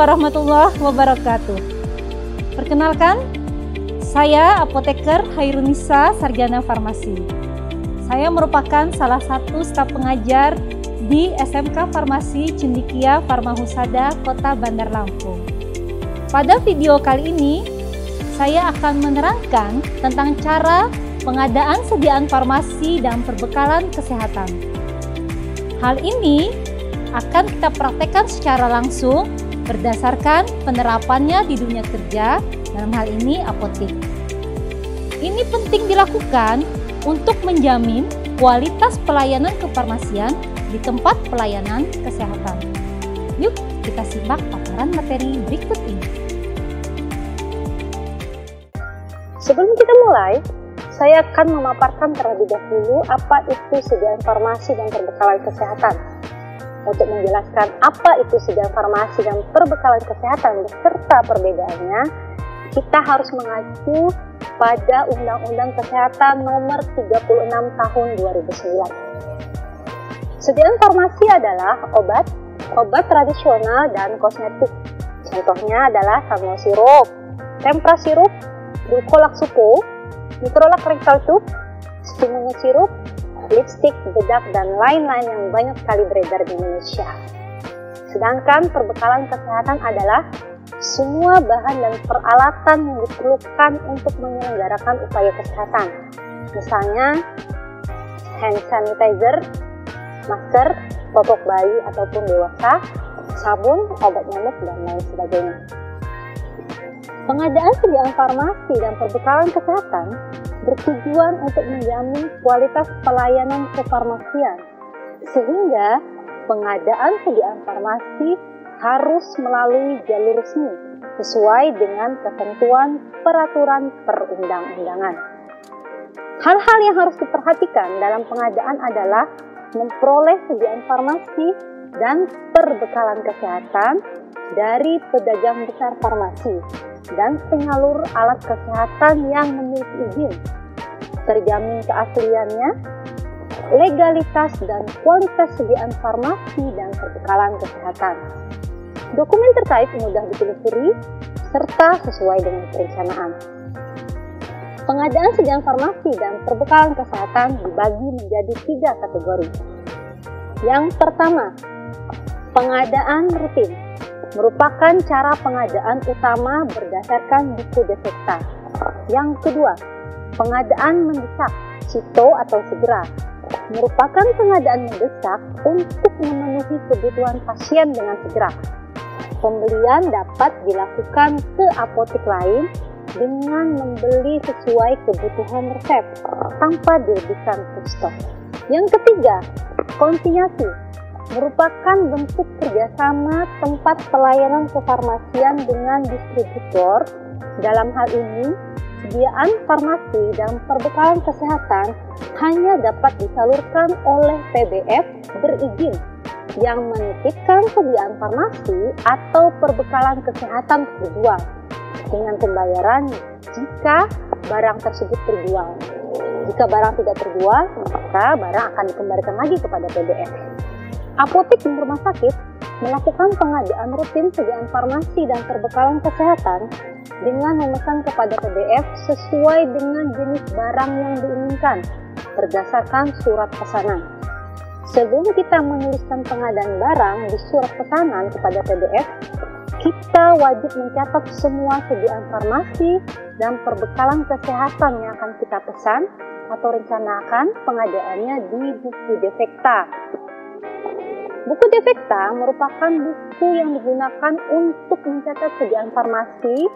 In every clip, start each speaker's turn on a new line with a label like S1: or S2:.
S1: warahmatullahi wabarakatuh. Perkenalkan, saya Apoteker Hairunisa, Sarjana Farmasi. Saya merupakan salah satu staf pengajar di SMK Farmasi Cendikia Farmahusada, Kota Bandar Lampung. Pada video kali ini, saya akan menerangkan tentang cara pengadaan sediaan farmasi dan perbekalan kesehatan. Hal ini akan kita praktekkan secara langsung berdasarkan penerapannya di dunia kerja, dalam hal ini apotek. Ini penting dilakukan untuk menjamin kualitas pelayanan kefarmasian di tempat pelayanan kesehatan. Yuk kita simak paparan materi berikut ini.
S2: Sebelum kita mulai, saya akan memaparkan terlebih dahulu apa itu sediaan farmasi dan perbekalan kesehatan. Untuk menjelaskan apa itu sediaan farmasi dan perbekalan kesehatan beserta perbedaannya, kita harus mengacu pada Undang-Undang Kesehatan Nomor 36 Tahun 2009. Sediaan farmasi adalah obat tradisional dan kosmetik. Contohnya adalah Salmo sirup, Tempra sirup, Dulcolax Supo, Microlac rectal tube, Stimuno sirup, lipstick, bedak, dan lain-lain yang banyak sekali beredar di Indonesia. Sedangkan perbekalan kesehatan adalah semua bahan dan peralatan yang diperlukan untuk menyelenggarakan upaya kesehatan. Misalnya, hand sanitizer, masker, popok bayi ataupun dewasa, sabun, obat nyamuk, dan lain sebagainya. Pengadaan sediaan farmasi dan perbekalan kesehatan bertujuan untuk menjamin kualitas pelayanan kefarmasian, sehingga pengadaan sediaan farmasi harus melalui jalur resmi sesuai dengan ketentuan peraturan perundang-undangan. Hal-hal yang harus diperhatikan dalam pengadaan adalah memperoleh sediaan farmasi dan perbekalan kesehatan dari pedagang besar farmasi dan penyalur alat kesehatan yang memiliki izin, terjamin keasliannya, legalitas dan kualitas sediaan farmasi dan perbekalan kesehatan. Dokumen terkait mudah ditelusuri serta sesuai dengan perencanaan. Pengadaan sediaan farmasi dan perbekalan kesehatan dibagi menjadi 3 kategori. Yang pertama, pengadaan rutin merupakan cara pengadaan utama berdasarkan buku defekta. Yang kedua, pengadaan mendesak, cito atau segera, merupakan pengadaan mendesak untuk memenuhi kebutuhan pasien dengan segera. Pembelian dapat dilakukan ke apotek lain dengan membeli sesuai kebutuhan resep tanpa dilebihkan stok. Yang ketiga, konsinyasi merupakan bentuk kerjasama tempat pelayanan kefarmasian dengan distributor. Dalam hal ini, sediaan farmasi dan perbekalan kesehatan hanya dapat disalurkan oleh PBF berizin yang menitipkan sediaan farmasi atau perbekalan kesehatan terjual dengan pembayaran jika barang tersebut terjual. Jika barang tidak terjual, maka barang akan dikembalikan lagi kepada PBF. Apotek dan rumah sakit melakukan pengadaan rutin sediaan farmasi dan perbekalan kesehatan dengan memesan kepada PBF sesuai dengan jenis barang yang diinginkan berdasarkan surat pesanan. Sebelum kita menuliskan pengadaan barang di surat pesanan kepada PBF, kita wajib mencatat semua sediaan farmasi dan perbekalan kesehatan yang akan kita pesan atau rencanakan pengadaannya di buku defekta. Buku defekta merupakan buku yang digunakan untuk mencatat sediaan farmasi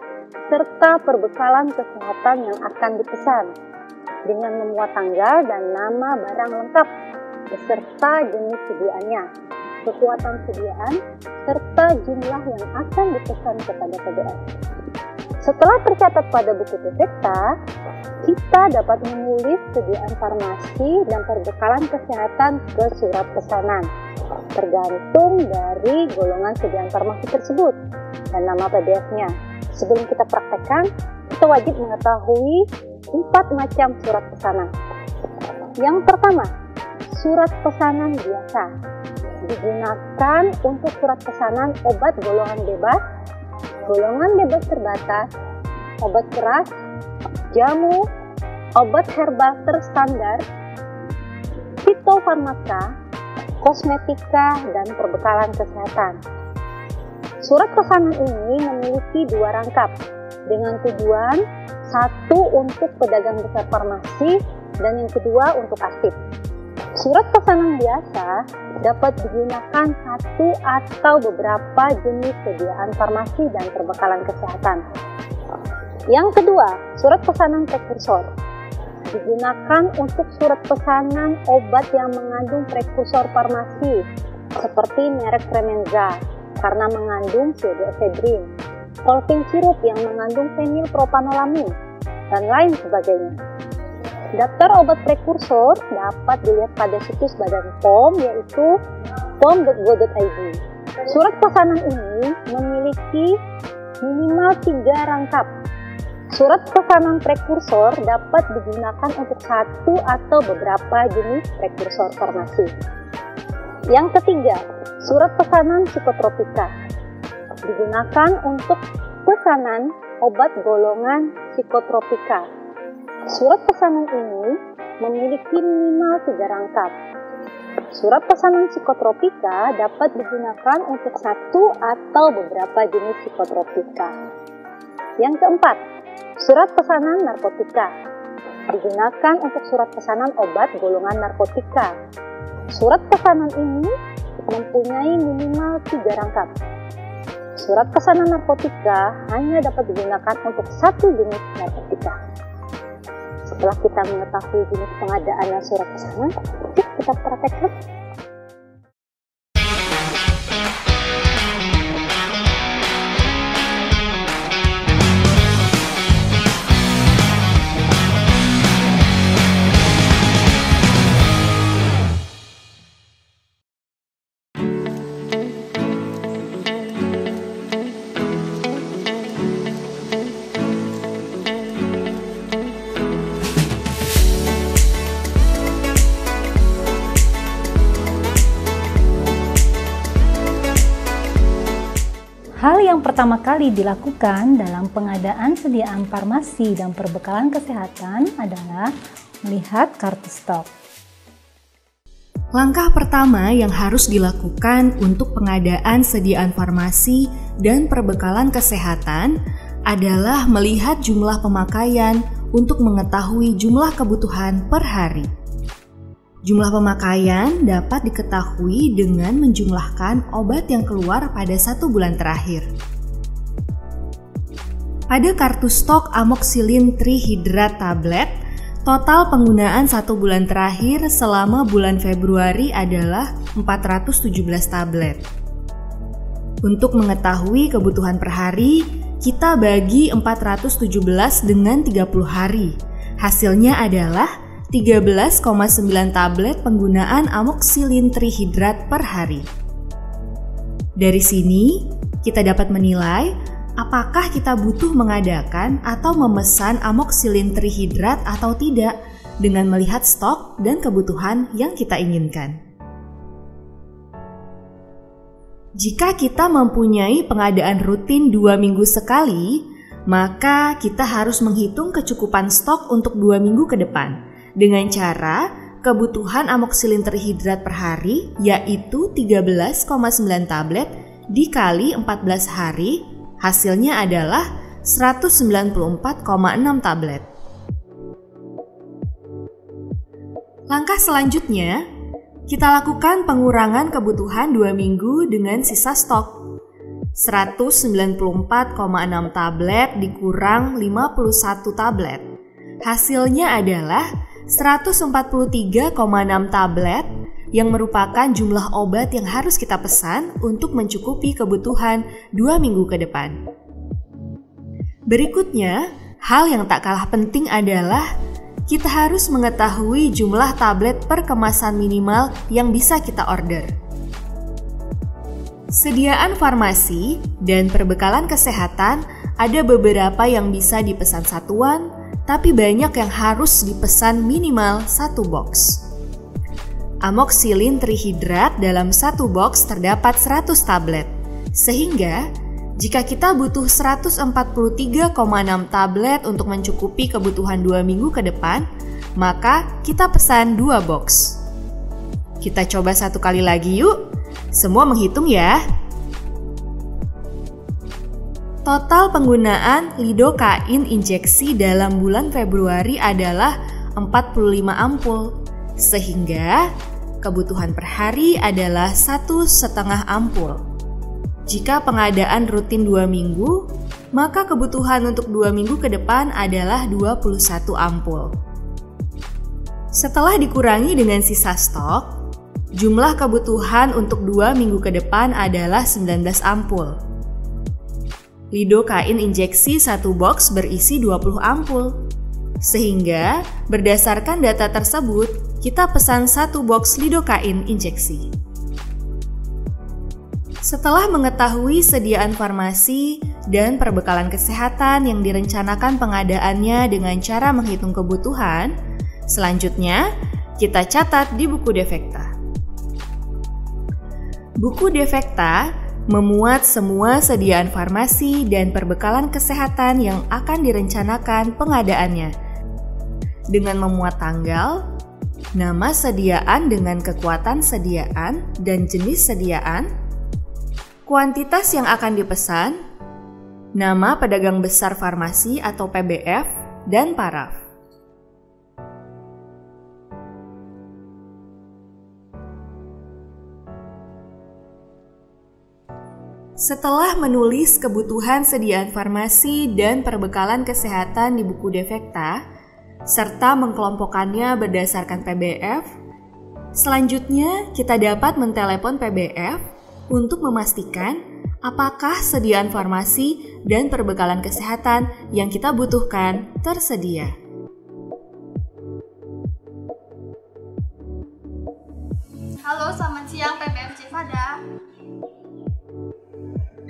S2: serta perbekalan kesehatan yang akan dipesan dengan memuat tanggal dan nama barang lengkap beserta jenis sediaannya, kekuatan sediaan, serta jumlah yang akan dipesan kepada PBF. Setelah tercatat pada buku defekta, kita dapat menulis sediaan farmasi dan perbekalan kesehatan ke surat pesanan, tergantung dari golongan sediaan farmasi tersebut dan nama PBF-nya. Sebelum kita praktekkan, kita wajib mengetahui 4 macam surat pesanan. Yang pertama, surat pesanan biasa. digunakan untuk surat pesanan obat golongan bebas terbatas, obat keras, jamu, obat herbal terstandar, fitofarmaka, kosmetika, dan perbekalan kesehatan. Surat pesanan ini memiliki 2 rangkap dengan tujuan, satu untuk pedagang besar farmasi dan yang kedua untuk arsip. Surat pesanan biasa dapat digunakan satu atau beberapa jenis sediaan farmasi dan perbekalan kesehatan. Yang kedua, surat pesanan prekursor digunakan untuk surat pesanan obat yang mengandung prekursor farmasi seperti merek Tremenza karena mengandung pseudoephedrine, Colvin sirup yang mengandung fenilpropanolamin, dan lain sebagainya. Daftar obat prekursor dapat dilihat pada situs Badan POM yaitu pom.go.id. Surat pesanan ini memiliki minimal 3 rangkap. Surat pesanan prekursor dapat digunakan untuk satu atau beberapa jenis prekursor farmasi. Yang ketiga, surat pesanan psikotropika digunakan untuk pesanan obat golongan psikotropika. Surat pesanan ini memiliki minimal 3 rangkap. Surat pesanan psikotropika dapat digunakan untuk satu atau beberapa jenis psikotropika. Yang keempat, surat pesanan narkotika digunakan untuk surat pesanan obat golongan narkotika. Surat pesanan ini mempunyai minimal 3 rangkap. Surat pesanan narkotika hanya dapat digunakan untuk satu jenis narkotika. Setelah kita mengetahui jenis pengadaan dan surat pesanan, yuk kita praktekkan.
S1: Hal yang pertama kali dilakukan dalam pengadaan sediaan farmasi dan perbekalan kesehatan adalah melihat kartu stok.
S3: Langkah pertama yang harus dilakukan untuk pengadaan sediaan farmasi dan perbekalan kesehatan adalah melihat jumlah pemakaian untuk mengetahui jumlah kebutuhan per hari. Jumlah pemakaian dapat diketahui dengan menjumlahkan obat yang keluar pada 1 bulan terakhir. Pada kartu stok amoxicillin trihidrat tablet, total penggunaan 1 bulan terakhir selama bulan Februari adalah 417 tablet. Untuk mengetahui kebutuhan per hari, kita bagi 417 dengan 30 hari. Hasilnya adalah 13,9 tablet penggunaan amoxicillin trihidrat per hari. Dari sini, kita dapat menilai apakah kita butuh mengadakan atau memesan amoxicillin trihidrat atau tidak dengan melihat stok dan kebutuhan yang kita inginkan. Jika kita mempunyai pengadaan rutin 2 minggu sekali, maka kita harus menghitung kecukupan stok untuk 2 minggu ke depan dengan cara kebutuhan amoxicillin trihidrat per hari yaitu 13,9 tablet dikali 14 hari, hasilnya adalah 194,6 tablet. Langkah selanjutnya, kita lakukan pengurangan kebutuhan 2 minggu dengan sisa stok. 194,6 tablet dikurang 51 tablet. Hasilnya adalah 143,6 tablet yang merupakan jumlah obat yang harus kita pesan untuk mencukupi kebutuhan 2 minggu ke depan. Berikutnya, hal yang tak kalah penting adalah kita harus mengetahui jumlah tablet per kemasan minimal yang bisa kita order. Sediaan farmasi dan perbekalan kesehatan ada beberapa yang bisa dipesan satuan, tapi banyak yang harus dipesan minimal 1 box. Amoxicillin trihidrat dalam satu box terdapat 100 tablet. Sehingga, jika kita butuh 143,6 tablet untuk mencukupi kebutuhan 2 minggu ke depan, maka kita pesan 2 box. Kita coba satu kali lagi yuk. Semua menghitung ya. Total penggunaan lidocain injeksi dalam bulan Februari adalah 45 ampul. Sehingga kebutuhan per hari adalah 1,5 ampul. Jika pengadaan rutin 2 minggu, maka kebutuhan untuk 2 minggu ke depan adalah 21 ampul. Setelah dikurangi dengan sisa stok, jumlah kebutuhan untuk 2 minggu ke depan adalah 19 ampul. Lidocain injeksi 1 box berisi 20 ampul. Sehingga, berdasarkan data tersebut, kita pesan 1 box lidocain injeksi. Setelah mengetahui sediaan farmasi dan perbekalan kesehatan yang direncanakan pengadaannya dengan cara menghitung kebutuhan, selanjutnya kita catat di buku Defekta. Buku Defekta memuat semua sediaan farmasi dan perbekalan kesehatan yang akan direncanakan pengadaannya, dengan memuat tanggal, nama sediaan dengan kekuatan sediaan dan jenis sediaan, kuantitas yang akan dipesan, nama pedagang besar farmasi atau PBF, dan paraf. Setelah menulis kebutuhan sediaan farmasi dan perbekalan kesehatan di buku Defekta, serta mengkelompokkannya berdasarkan PBF, selanjutnya kita dapat mentelepon PBF untuk memastikan apakah sediaan farmasi dan perbekalan kesehatan yang kita butuhkan tersedia.
S4: Halo, selamat siang PBF Civada.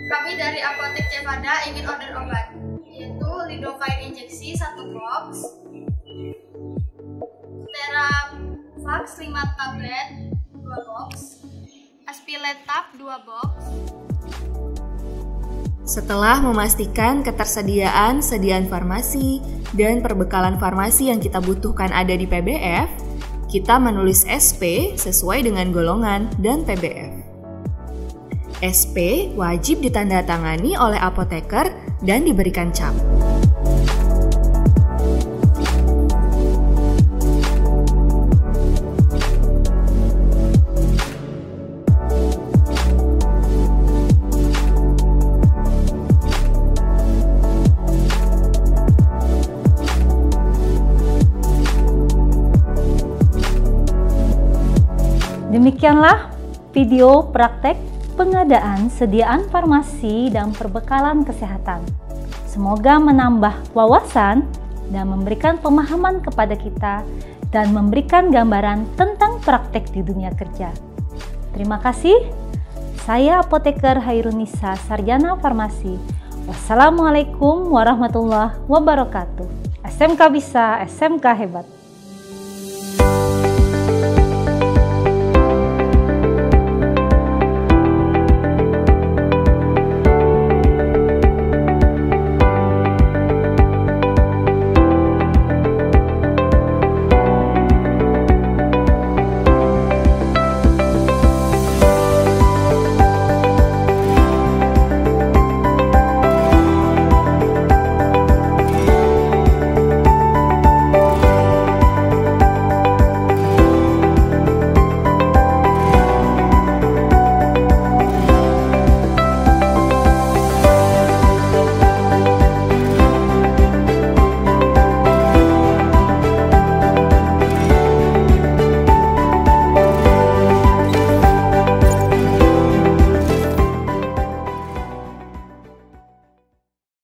S4: Kami dari Apotek Civada ingin order obat, yaitu lidocain injeksi 1 box, Teravax 5 tablet 2 box, Aspiletab 2 box.
S3: Setelah memastikan ketersediaan sediaan farmasi dan perbekalan farmasi yang kita butuhkan ada di PBF, kita menulis SP sesuai dengan golongan dan PBF. SP wajib ditandatangani oleh apoteker dan diberikan cap.
S1: Demikianlah video praktek pengadaan sediaan farmasi dan perbekalan kesehatan. Semoga menambah wawasan dan memberikan pemahaman kepada kita dan memberikan gambaran tentang praktek di dunia kerja. Terima kasih. Saya Apoteker Hairunisa, Sarjana Farmasi. Wassalamualaikum warahmatullahi wabarakatuh. SMK bisa, SMK hebat.